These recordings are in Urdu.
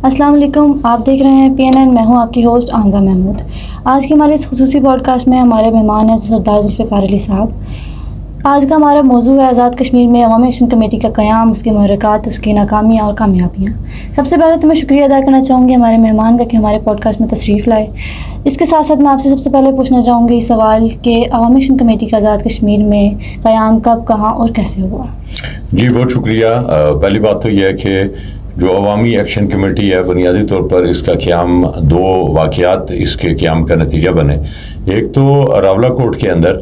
السلام علیکم، آپ دیکھ رہے ہیں PNN. میں ہوں آپ کی ہوسٹ آنزا محمود. آج کے ہمارے اس خصوصی پوڈ کاسٹ میں ہمارے مہمان ہیں سردار ذوالفقار علی صاحب. آج کا ہمارا موضوع ہے آزاد کشمیر میں عوامی ایکشن کمیٹی کا قیام، اس کے محرکات، اس کی ناکامیاں اور کامیابیاں. سب سے پہلے تو میں شکریہ ادا کرنا چاہوں گی ہمارے مہمان کا کہ ہمارے پوڈ کاسٹ میں تشریف لائے. اس کے ساتھ ساتھ میں آپ سے سب سے پہلے پوچھنا چاہوں گی سوال کہ عوامی ایکشن کمیٹی کا آزاد کشمیر میں قیام کب، کہاں اور کیسے ہوا؟ جی بہت شکریہ. پہلی بات تو یہ ہے کہ جو عوامی ایکشن کمیٹی ہے بنیادی طور پر اس کا قیام دو واقعات اس کے قیام کا نتیجہ بنے. ایک تو راولہ کوٹ کے اندر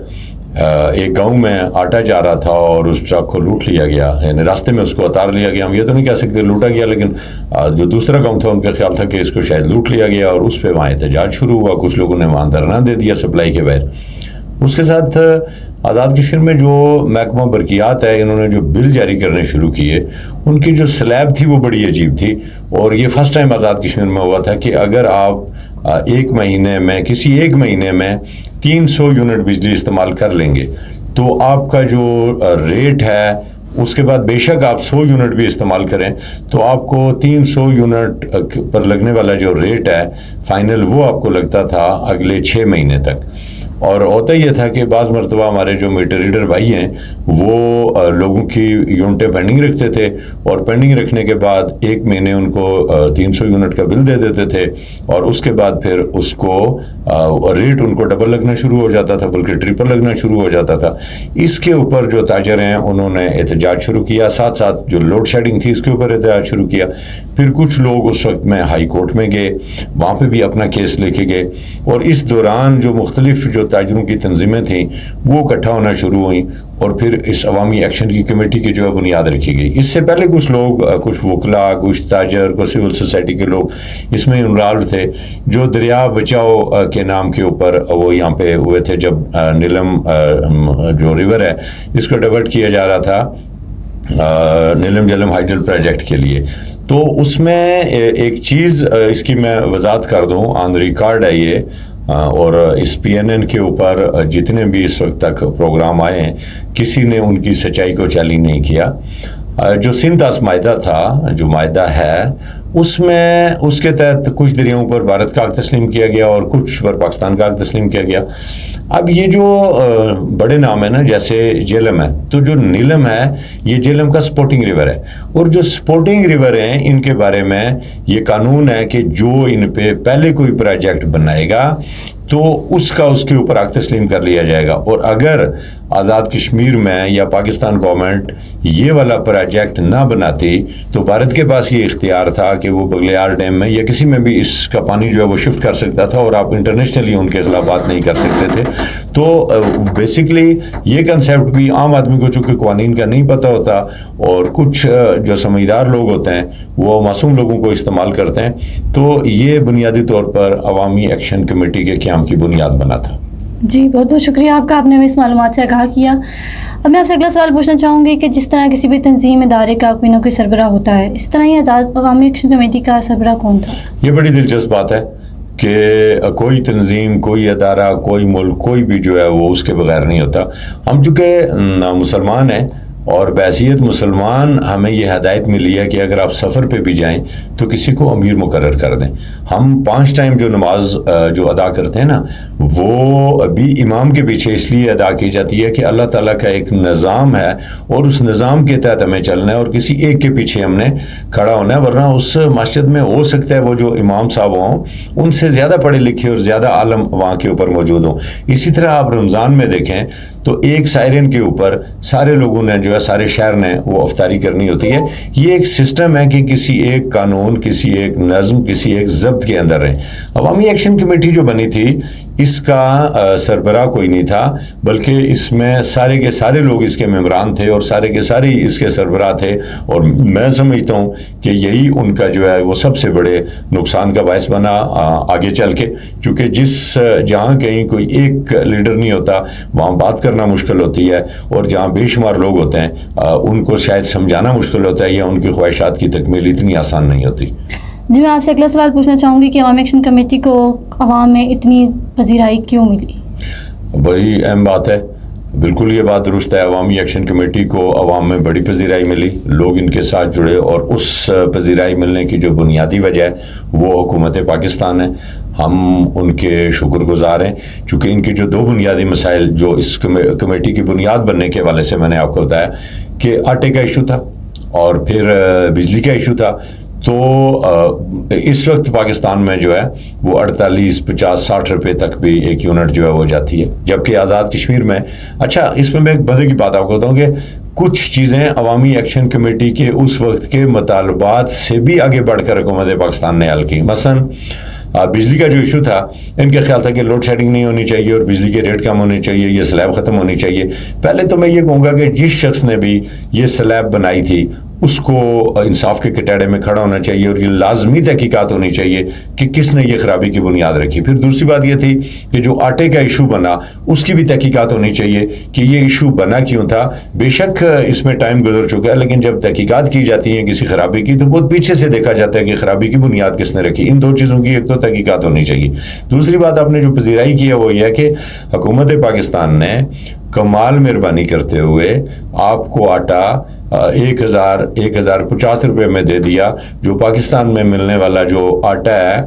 ایک گاؤں میں آٹا جا رہا تھا اور اس ٹرک کو لوٹ لیا گیا، یعنی راستے میں اس کو اتار لیا گیا. ہم یہ تو نہیں کہہ سکتے لوٹا گیا، لیکن جو دوسرا گاؤں تھا ان کا خیال تھا کہ اس کو شاید لوٹ لیا گیا اور اس پہ وہاں احتجاج شروع ہوا. کچھ لوگوں نے وہاں دھرنا دے دیا سپلائی کے بغیر. اس کے ساتھ آزاد کشمیر میں جو محکمہ برقیات ہے انہوں نے جو بل جاری کرنے شروع کیے، ان کی جو سلیب تھی وہ بڑی عجیب تھی. اور یہ فرسٹ ٹائم آزاد کشمیر میں ہوا تھا کہ اگر آپ ایک مہینے میں 300 یونٹ بجلی استعمال کر لیں گے تو آپ کا جو ریٹ ہے اس کے بعد بے شک آپ 100 یونٹ بھی استعمال کریں تو آپ کو 300 یونٹ پر لگنے والا جو ریٹ ہے فائنل وہ آپ کو لگتا تھا اگلے 6 مہینے تک. اور ہوتا یہ تھا کہ بعض مرتبہ ہمارے جو میٹر ریڈر بھائی ہیں وہ لوگوں کی یونٹیں پینڈنگ رکھتے تھے اور پینڈنگ رکھنے کے بعد ایک مہینے ان کو 300 یونٹ کا بل دے دیتے تھے اور اس کے بعد پھر اس کو ریٹ ان کو ڈبل لگنا شروع ہو جاتا تھا، بلکہ ٹرپل لگنا شروع ہو جاتا تھا. اس کے اوپر جو تاجر ہیں انہوں نے احتجاج شروع کیا، ساتھ ساتھ جو لوڈ شیڈنگ تھی اس کے اوپر احتجاج شروع کیا. پھر کچھ لوگ اس وقت میں ہائی کورٹ میں گئے، وہاں پہ بھی اپنا کیس لے کے گئے اور اس دوران جو مختلف جو تاجروں کی تنظیمیں تھیں وہ اکٹھا ہونا شروع ہوئیں اور پھر اس عوامی ایکشن کی کمیٹی کی جو ہے بنیاد رکھی گئی. اس سے پہلے کچھ لوگ، کچھ وکلا، کچھ تاجر، کچھ سول سوسائٹی کے لوگ اس میں انوالو تھے جو دریا بچاؤ کے نام کے اوپر وہ یہاں پہ ہوئے تھے. جب نیلم جو ریور ہے اس کو ڈائیورٹ کیا جا رہا تھا نیلم جلم ہائیڈل پروجیکٹ کے لیے، تو اس میں ایک چیز اس کی میں وضاحت کر دوں، آن ریکارڈ ہے یہ، اور اس PNN کے اوپر جتنے بھی اس وقت تک پروگرام آئے ہیں کسی نے ان کی سچائی کو چیلنج نہیں کیا. جو سنتاس معاہدہ تھا، جو معاہدہ ہے، اس میں اس کے تحت کچھ دریاؤں پر بھارت کا حق تسلیم کیا گیا اور کچھ پر پاکستان کا حق تسلیم کیا گیا. اب یہ جو بڑے نام ہیں نا، جیسے جیلم ہے، تو جو نیلم ہے یہ جیلم کا سپورٹنگ ریور ہے اور جو سپورٹنگ ریور ہیں ان کے بارے میں یہ قانون ہے کہ جو ان پہ پہلے کوئی پروجیکٹ بنائے گا تو اس کے اوپر حق تسلیم کر لیا جائے گا. اور اگر آزاد کشمیر میں یا پاکستان گورنمنٹ یہ والا پروجیکٹ نہ بناتی تو بھارت کے پاس یہ اختیار تھا کہ وہ بغلیار ڈیم میں یا کسی میں بھی اس کا پانی جو ہے وہ شفٹ کر سکتا تھا اور آپ انٹرنیشنلی ان کے خلاف بات نہیں کر سکتے تھے. تو بیسکلی یہ کنسیپٹ بھی عام آدمی کو چونکہ قوانین کا نہیں پتہ ہوتا اور کچھ جو سمجھدار لوگ ہوتے ہیں وہ معصوم لوگوں کو استعمال کرتے ہیں، تو یہ بنیادی طور پر عوامی ایکشن کمیٹی کے قیام کی بنیاد بنا تھا. جی بہت بہت شکریہ آپ کا، آپ نے ہمیں اس معلومات سے آگاہ کیا. اب میں آپ سے اگلا سوال پوچھنا چاہوں گی کہ جس طرح کسی بھی تنظیم ادارے کا کوئی نہ کوئی سربراہ ہوتا ہے، اس طرح ہی آزاد عوامی ایکشن کمیٹی کا سربراہ کون تھا؟ یہ بڑی دلچسپ بات ہے کہ کوئی تنظیم، کوئی ادارہ، کوئی ملک، کوئی بھی جو ہے وہ اس کے بغیر نہیں ہوتا. ہم چونکہ مسلمان ہیں اور بحیثیت مسلمان ہمیں یہ ہدایت ملی ہے کہ اگر آپ سفر پہ بھی جائیں تو کسی کو امیر مقرر کر دیں. ہم 5 ٹائم جو نماز جو ادا کرتے ہیں نا وہ بھی امام کے پیچھے اس لیے ادا کی جاتی ہے کہ اللہ تعالیٰ کا ایک نظام ہے اور اس نظام کے تحت ہمیں چلنا ہے اور کسی ایک کے پیچھے ہم نے کھڑا ہونا ہے. ورنہ اس مسجد میں ہو سکتا ہے وہ جو امام صاحب ہوں ان سے زیادہ پڑھے لکھے اور زیادہ عالم وہاں کے اوپر موجود ہوں. اسی طرح آپ رمضان میں دیکھیں تو ایک سائرن کے اوپر سارے لوگوں نے جو ہے سارے شہر نے وہ افطاری کرنی ہوتی ہے. یہ ایک سسٹم ہے کہ کسی ایک قانون، کسی ایک نظم، کسی ایک ضبط کے اندر رہیں. عوامی ایکشن کمیٹی جو بنی تھی اس کا سربراہ کوئی نہیں تھا، بلکہ اس میں سارے کے سارے لوگ اس کے ممبران تھے اور سارے کے سارے اس کے سربراہ تھے. اور میں سمجھتا ہوں کہ یہی ان کا جو ہے وہ سب سے بڑے نقصان کا باعث بنا آگے چل کے، کیونکہ جہاں کہیں کوئی ایک لیڈر نہیں ہوتا وہاں بات کرنا مشکل ہوتی ہے اور جہاں بے شمار لوگ ہوتے ہیں ان کو شاید سمجھانا مشکل ہوتا ہے یا ان کی خواہشات کی تکمیل اتنی آسان نہیں ہوتی. جی میں آپ سے اگلا سوال پوچھنا چاہوں گی کہ عوامی ایکشن کمیٹی کو عوام میں اتنی پذیرائی کیوں ملی؟ بڑی اہم بات ہے. بالکل یہ بات درست ہے. عوامی ایکشن کمیٹی کو عوام میں بڑی پذیرائی ملی, لوگ ان کے ساتھ جڑے, اور اس پذیرائی ملنے کی جو بنیادی وجہ ہے وہ حکومت پاکستان ہے. ہم ان کے شکر گزار ہیں, چونکہ ان کے جو دو بنیادی مسائل جو اس کمیٹی کی بنیاد بننے کے حوالے سے میں نے آپ کو بتایا کہ آٹے کا ایشو تھا اور پھر بجلی کا ایشو تھا. تو اس وقت پاکستان میں جو ہے وہ 48, 50, 60 روپے تک بھی ایک یونٹ جو ہے وہ جاتی ہے, جبکہ آزاد کشمیر میں, اچھا اس میں ایک مزے کی بات آپ کو بتاؤں کہ کچھ چیزیں عوامی ایکشن کمیٹی کے اس وقت کے مطالبات سے بھی آگے بڑھ کر حکومت پاکستان نے حل کی. مثلاً بجلی کا جو ایشو تھا, ان کا خیال تھا کہ لوڈ شیڈنگ نہیں ہونی چاہیے اور بجلی کے ریٹ کم ہونے چاہیے, یہ سلیب ختم ہونی چاہیے. پہلے تو میں یہ کہوں گا کہ جس شخص نے بھی یہ سلیب بنائی تھی اس کو انصاف کے کٹہرے میں کھڑا ہونا چاہیے اور یہ لازمی تحقیقات ہونی چاہیے کہ کس نے یہ خرابی کی بنیاد رکھی. پھر دوسری بات یہ تھی کہ جو آٹے کا ایشو بنا اس کی بھی تحقیقات ہونی چاہیے کہ یہ ایشو بنا کیوں تھا. بے شک اس میں ٹائم گزر چکا ہے, لیکن جب تحقیقات کی جاتی ہیں کسی خرابی کی تو بہت پیچھے سے دیکھا جاتا ہے کہ خرابی کی بنیاد کس نے رکھی. ان دو چیزوں کی ایک تو تحقیقات ہونی چاہیے. دوسری بات آپ نے جو پذیرائی کی ہے وہ یہ ہے کہ حکومت پاکستان نے کمال مہربانی کرتے ہوئے آپ کو آٹا 1050 روپے میں دے دیا, جو پاکستان میں ملنے والا جو آٹا ہے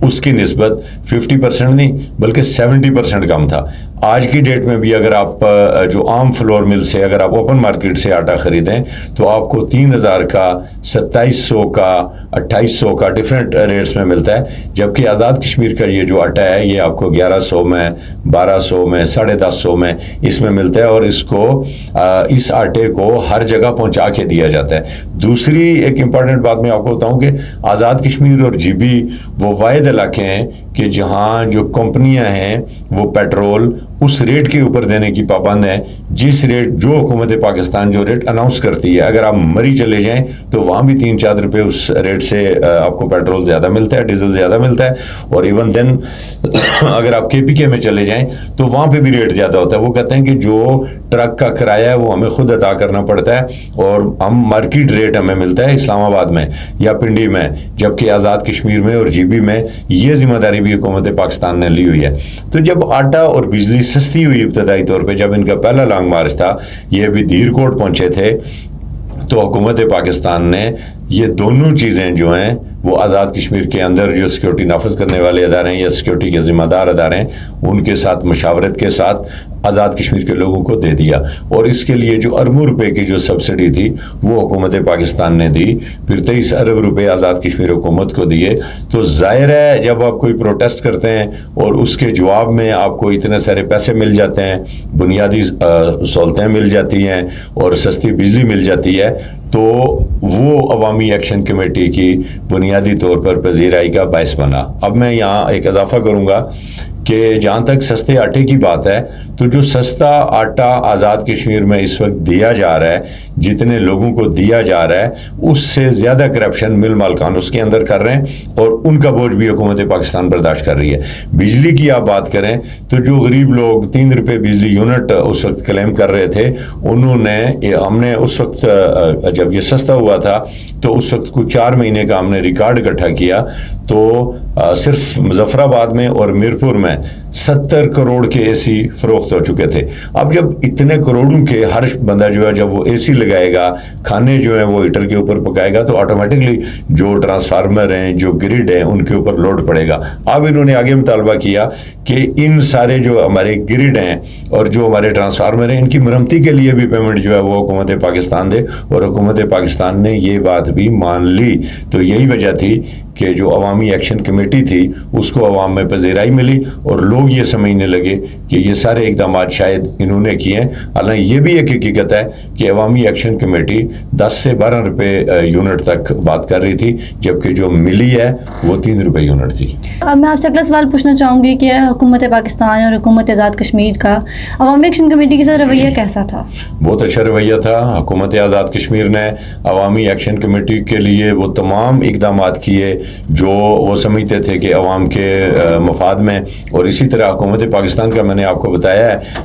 اس کی نسبت 50% نہیں بلکہ 70% کم تھا. آج کی ڈیٹ میں بھی اگر آپ جو عام فلور مل سے اگر آپ اوپن مارکیٹ سے آٹا خریدیں تو آپ کو 3000 کا, 2700 کا, 2800 کا ڈیفرنٹ ریٹس میں ملتا ہے, جبکہ آزاد کشمیر کا یہ جو آٹا ہے یہ آپ کو 1100 میں, 1200 میں, 1050 میں اس میں ملتا ہے, اور اس آٹے کو ہر جگہ پہنچا کے دیا جاتا ہے. دوسری ایک امپورٹنٹ بات میں آپ کو بتاؤں کہ آزاد کشمیر اور جی بی وہ واحد علاقے ہیں کہ جہاں جو کمپنیاں ہیں وہ پیٹرول اس ریٹ کے اوپر دینے کی پابند ہیں جس ریٹ جو حکومت پاکستان جو ریٹ اناؤنس کرتی ہے. اگر آپ مری چلے جائیں تو وہاں بھی 3-4 روپے اس ریٹ سے آپ کو پیٹرول زیادہ ملتا ہے, ڈیزل زیادہ ملتا ہے, اور ایون دین اگر آپ کے پی کے میں چلے جائیں تو وہاں پہ بھی ریٹ زیادہ ہوتا ہے. وہ کہتے ہیں کہ جو ٹرک کا کرایہ ہے وہ ہمیں خود ادا کرنا پڑتا ہے اور ہم مارکیٹ ریٹ ہمیں ملتا ہے اسلام آباد میں یا پنڈی میں, جبکہ آزاد کشمیر میں اور جی بی میں یہ ذمہ داری بھی حکومت پاکستان نے لی ہوئی ہے. تو جب آٹا اور بجلی سستی ہوئی ابتدائی طور پہ, جب ان کا پہلا لانگ مارچ تھا, یہ بھی دھیر کوٹ پہنچے تھے, تو حکومت پاکستان نے یہ دونوں چیزیں جو ہیں وہ آزاد کشمیر کے اندر جو سیکیورٹی نافذ کرنے والے ادارے ہیں یا سیکیورٹی کے ذمہ دار ادارے ہیں ان کے ساتھ مشاورت کے ساتھ آزاد کشمیر کے لوگوں کو دے دیا. اور اس کے لیے جو اربوں روپے کی جو سبسڈی تھی وہ حکومت پاکستان نے دی, پھر 23 ارب روپے آزاد کشمیر حکومت کو دیے. تو ظاہر ہے جب آپ کوئی پروٹیسٹ کرتے ہیں اور اس کے جواب میں آپ کو اتنے سارے پیسے مل جاتے ہیں, بنیادی سہولتیں مل جاتی ہیں اور سستی بجلی مل جاتی ہے, تو وہ عوامی ایکشن کمیٹی کی بنیادی طور پر پذیرائی کا باعث بنا. اب میں یہاں ایک اضافہ کروں گا کہ جہاں تک سستے آٹے کی بات ہے تو جو سستا آٹا آزاد کشمیر میں اس وقت دیا جا رہا ہے, جتنے لوگوں کو دیا جا رہا ہے اس سے زیادہ کرپشن مل مالکان اس کے اندر کر رہے ہیں اور ان کا بوجھ بھی حکومت پاکستان برداشت کر رہی ہے. بجلی کی آپ بات کریں تو جو غریب لوگ 3 روپے بجلی یونٹ اس وقت کلیم کر رہے تھے, انہوں نے, ہم نے اس وقت جب یہ سستا ہوا تھا تو اس وقت کچھ 4 مہینے کا ہم نے ریکارڈ اکٹھا کیا, تو صرف مظفر آباد میں اور میرپور میں 70 کروڑ کے اے سی فروخت ہو چکے تھے. اب جب اتنے کروڑوں کے ہر بندہ جو ہے جب وہ اے سی لگائے گا, کھانے جو ہیں وہ ہیٹر کے اوپر پکائے گا, تو آٹومیٹکلی جو ٹرانسفارمر ہیں, جو گریڈ ہیں, ان کے اوپر لوڈ پڑے گا. اب انہوں نے آگے مطالبہ کیا کہ ان سارے جو ہمارے گریڈ ہیں اور جو ہمارے ٹرانسفارمر ہیں ان کی مرمتی کے لیے بھی پیمنٹ جو ہے وہ حکومت پاکستان دے, اور حکومت پاکستان نے یہ بات بھی مان لی. تو یہی وجہ تھی کہ جو عوامی ایکشن کمیٹی تھی اس کو عوام میں پذیرائی ملی اور لوگ یہ سمجھنے لگے کہ یہ سارے اقدامات شاید انہوں نے کیے ہیں. حالانکہ یہ بھی ایک حقیقت ہے کہ عوامی ایکشن کمیٹی 10 سے 12 روپے یونٹ تک بات کر رہی تھی, جبکہ جو ملی ہے وہ 3 روپے یونٹ تھی. اب میں آپ سے اگلا سوال پوچھنا چاہوں گی کہ حکومت پاکستان اور حکومت آزاد کشمیر کا عوامی ایکشن کمیٹی کے ساتھ رویہ کیسا تھا؟ بہت اچھا رویہ تھا. حکومت آزاد کشمیر نے عوامی ایکشن کمیٹی کے لیے وہ تمام اقدامات کیے جو وہ سمجھتے تھے کہ عوام کے مفاد میں, اور اسی طرح حکومت پاکستان کا میں نے آپ کو بتایا ہے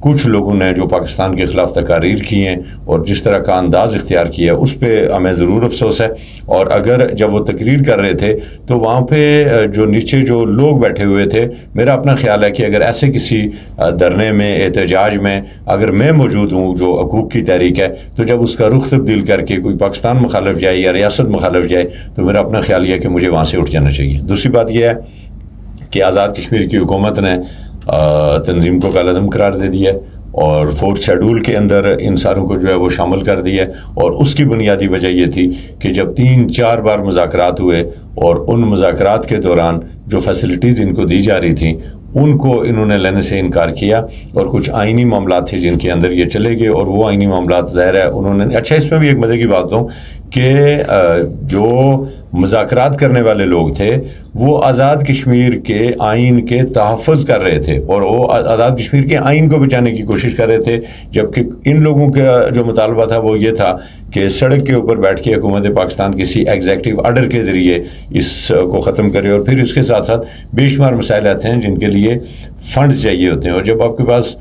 کچھ لوگوں نے جو پاکستان کے خلاف تقاریر کی ہیں اور جس طرح کا انداز اختیار کیا اس پہ ہمیں ضرور افسوس ہے. اور اگر جب وہ تقریر کر رہے تھے تو وہاں پہ جو نیچے جو لوگ بیٹھے ہوئے تھے, میرا اپنا خیال ہے کہ اگر ایسے کسی دھرنے میں, احتجاج میں اگر میں موجود ہوں جو حقوق کی تحریک ہے, تو جب اس کا رخ تبدیل کر کے کوئی پاکستان مخالف جائے یا ریاست مخالف جائے تو میرا اپنا خیال یہ ہے کہ مجھے وہاں سے اٹھ جانا چاہیے. دوسری بات یہ ہے کہ آزاد کشمیر کی حکومت نے تنظیم کو کالعدم قرار دے دیا ہے اور 4th شیڈول کے اندر ان ساروں کو جو ہے وہ شامل کر دیا ہے. اور اس کی بنیادی وجہ یہ تھی کہ جب 3-4 بار مذاکرات ہوئے اور ان مذاکرات کے دوران جو فیسلٹیز ان کو دی جا رہی تھیں ان کو انہوں نے لینے سے انکار کیا, اور کچھ آئینی معاملات تھے جن کے اندر یہ چلے گئے, اور وہ آئینی معاملات ظاہر ہے انہوں نے. اچھا, اس میں بھی ایک مزے کی بات ہوں کہ جو مذاکرات کرنے والے لوگ تھے وہ آزاد کشمیر کے آئین کے تحفظ کر رہے تھے اور وہ آزاد کشمیر کے آئین کو بچانے کی کوشش کر رہے تھے, جبکہ ان لوگوں کا جو مطالبہ تھا وہ یہ تھا کہ سڑک کے اوپر بیٹھ کے حکومت پاکستان کسی ایگزیکٹو آرڈر کے ذریعے اس کو ختم کرے. اور پھر اس کے ساتھ ساتھ بے شمار مسائل آتے ہیں جن کے لیے فنڈز چاہیے ہوتے ہیں, اور جب آپ کے پاس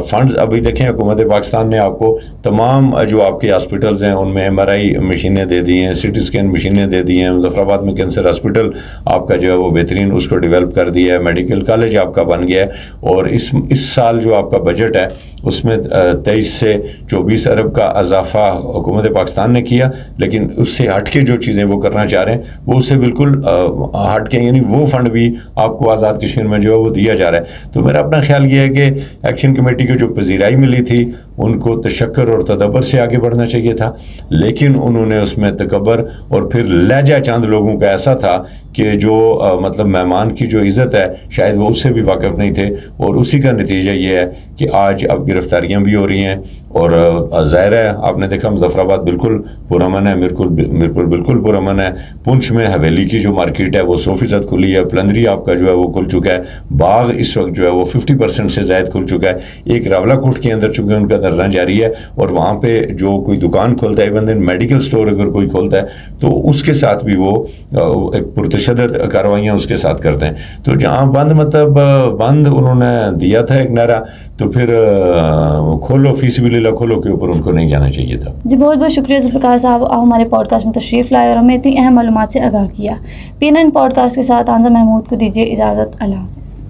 فنڈز, ابھی دیکھیں حکومت پاکستان نے آپ کو تمام جو آپ کے ہاسپٹلز ہیں ان میں MRI مشینیں دے دی ہیں, CT اسکین مشینیں دے دی ہیں, مظفر آباد میں کینسر ہاسپٹل آپ کا جو ہے وہ بہترین اس کو ڈیولپ کر دیا ہے, میڈیکل کالج آپ کا بن گیا ہے, اور اس سال جو آپ کا بجٹ ہے اس میں 23 سے 24 ارب کا اضافہ حکومت پاکستان نے کیا, لیکن اس سے ہٹ کے جو چیزیں وہ کرنا چاہ رہے ہیں وہ اس سے بالکل ہٹ کے, یعنی وہ فنڈ بھی آپ کو آزاد کشمیر میں جو ہے وہ دیا جا رہا ہے. تو میرا اپنا خیال یہ ہے کہ ایکشن کمیٹی کو جو پذیرائی ملی تھی ان کو تشکر اور تدبر سے آگے بڑھنا چاہیے تھا, لیکن انہوں نے اس میں تکبر اور پھر لہجہ چند لوگوں کا ایسا تھا کہ جو مطلب مہمان کی جو عزت ہے شاید وہ اس سے بھی واقف نہیں تھے, اور اسی کا نتیجہ یہ ہے کہ آج اب گرفتاریاں بھی ہو رہی ہیں. اور ظاہر ہے آپ نے دیکھا مظفر آباد بالکل پرامن ہے, میرپور بالکل پرامن ہے, پنچ میں حویلی کی جو مارکیٹ ہے وہ 100% کھلی ہے, پلندری آپ کا جو ہے وہ کھل چکا ہے, باغ اس وقت جو ہے وہ 50% سے زائد کھل چکا ہے, ایک راولہ کوٹ کے اندر چونکہ ان کا دھرنا جاری ہے اور وہاں پہ جو کوئی دکان کھولتا ہے, ایون دین میڈیکل سٹور اگر کوئی کھولتا ہے تو اس کے ساتھ بھی وہ ایک پرتشدد کارروائیاں اس کے ساتھ کرتے ہیں. تو جہاں بند مطلب بند انہوں نے دیا تھا ایک نعرہ, تو پھر کھولو فی سبیل اللہ کھولو کے اوپر ان کو نہیں جانا چاہیے تھا. جی بہت بہت شکریہ ذوالفقار صاحب, آپ ہمارے پوڈ کاسٹ میں تشریف لائے اور ہمیں اتنی اہم معلومات سے آگاہ کیا. PNN پوڈ کاسٹ کے ساتھ آنزا محمود کو دیجیے اجازت. اللہ حافظ.